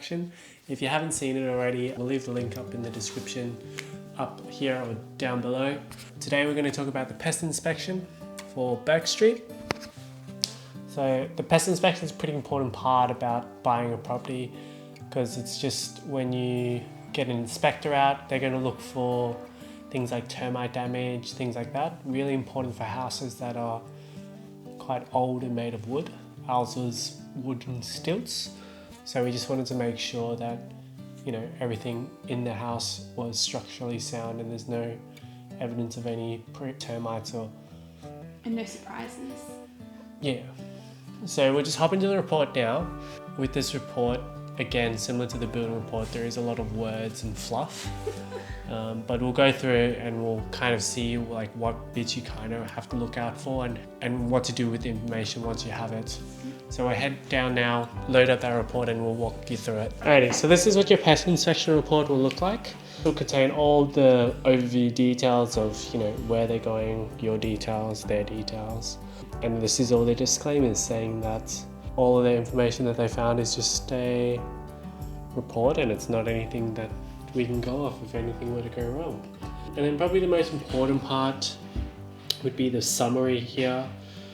inspection. If you haven't seen it already, we'll leave the link up in the description up here or down below. Today we're going to talk about the pest inspection for Bourke Street. So the pest inspection is a pretty important part about buying a property, because it's just when you get an inspector out, they're going to look for things like termite damage, things like that. Really important for houses that are quite old and made of wood. Ours was wooden stilts, so we just wanted to make sure that, you know, everything in the house was structurally sound and there's no evidence of any termites or... And no surprises. Yeah. So we'll just hop into the report now. With this report, again, similar to the building report, there is a lot of words and fluff. But we'll go through and we'll kind of see like what bits you kind of have to look out for and what to do with the information once you have it. So we'll head down now, load up that report, and we'll walk you through it. Alrighty, so this is what your pest inspection report will look like. It will contain all the overview details of, you know, where they're going, your details, their details. And this is all the disclaimers saying that all of the information that they found is just a report and it's not anything that we can go off if anything were to go wrong. And then probably the most important part would be the summary here.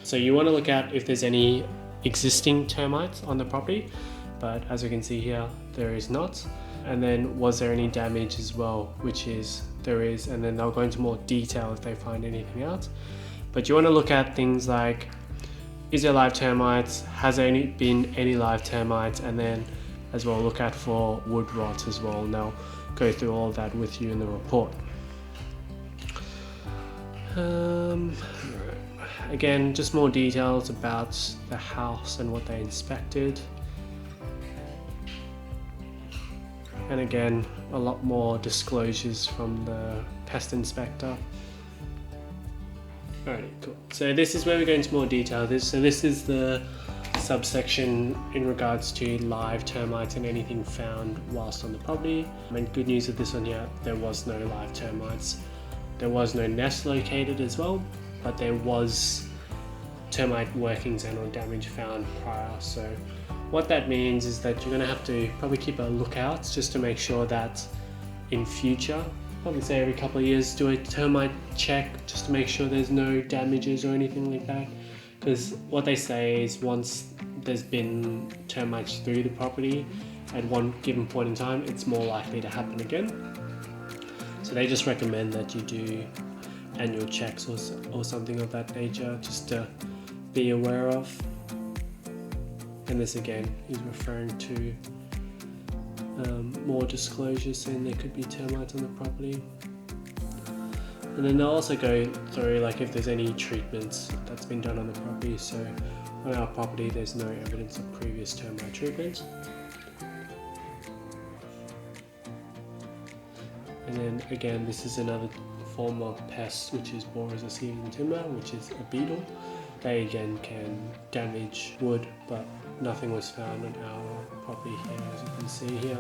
So you want to look at if there's any existing termites on the property, but as we can see here, there is not. And then was there any damage as well, which is there is, and then they'll go into more detail if they find anything out. But you want to look at things like, is there live termites? Has there been any live termites? And then as well look out for wood rot as well, and they'll go through all of that with you in the report. Again, just more details about the house and what they inspected. And again, a lot more disclosures from the pest inspector. Alright, cool. So this is where we go into more detail. This is the subsection in regards to live termites and anything found whilst on the property. And good news with this one here, there was no live termites. There was no nest located as well, but there was termite workings and or damage found prior. So what that means is that you're going to have to probably keep a lookout just to make sure that in future, probably say every couple of years, do a termite check just to make sure there's no damages or anything like that. Because what they say is once there's been termites through the property at one given point in time, it's more likely to happen again. So they just recommend that you do annual checks or something of that nature just to be aware of. And this again is referring to more disclosures saying there could be termites on the property. And then they'll also go through like if there's any treatments that's been done on the property. So on our property there's no evidence of previous termite treatment. And then again, this is another form of pest, which is borers in timber, which is a beetle. They again can damage wood, but nothing was found on our property here, as you can see here.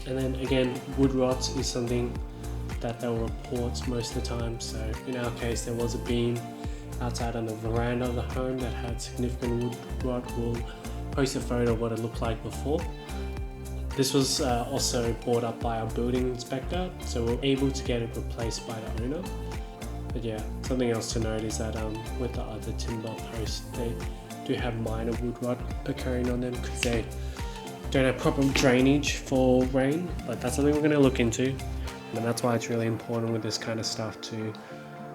And then again, wood rot is something that they'll report most of the time. So in our case, there was a beam outside on the veranda of the home that had significant wood rot. We'll post a photo of what it looked like before. This was also brought up by our building inspector, so we're able to get it replaced by the owner. But yeah, something else to note is that with the other timber posts, they do have minor wood rot occurring on them because they don't have proper drainage for rain. But that's something we're going to look into, and that's why it's really important with this kind of stuff to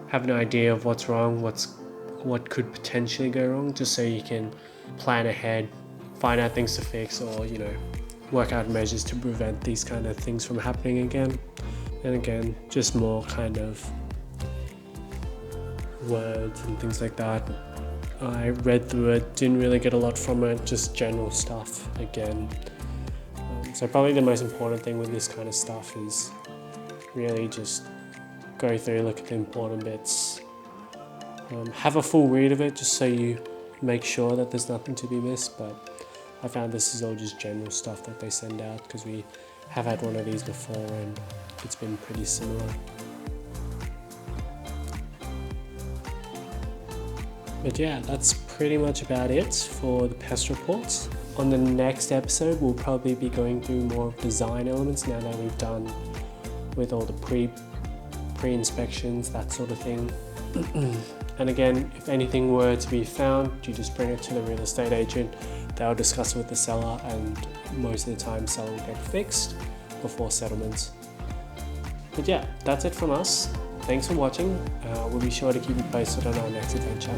have an idea of what's wrong, what could potentially go wrong, just so you can plan ahead, find out things to fix, or you know, work out measures to prevent these kind of things from happening again. And again, just more kind of words and things like that. I read through it, didn't really get a lot from it, just general stuff again. So probably the most important thing with this kind of stuff is really just go through, look at the important bits, have a full read of it just so you make sure that there's nothing to be missed. But I found this is all just general stuff that they send out because we have had one of these before and it's been pretty similar. But yeah, that's pretty much about it for the PEST reports. On the next episode, we'll probably be going through more of design elements now that we've done with all the pre-inspections, that sort of thing. And again, if anything were to be found, you just bring it to the real estate agent. They'll discuss it with the seller, and most of the time seller will get fixed before settlements. But yeah, that's it from us. Thanks for watching. We'll be sure to keep you posted on our next adventure.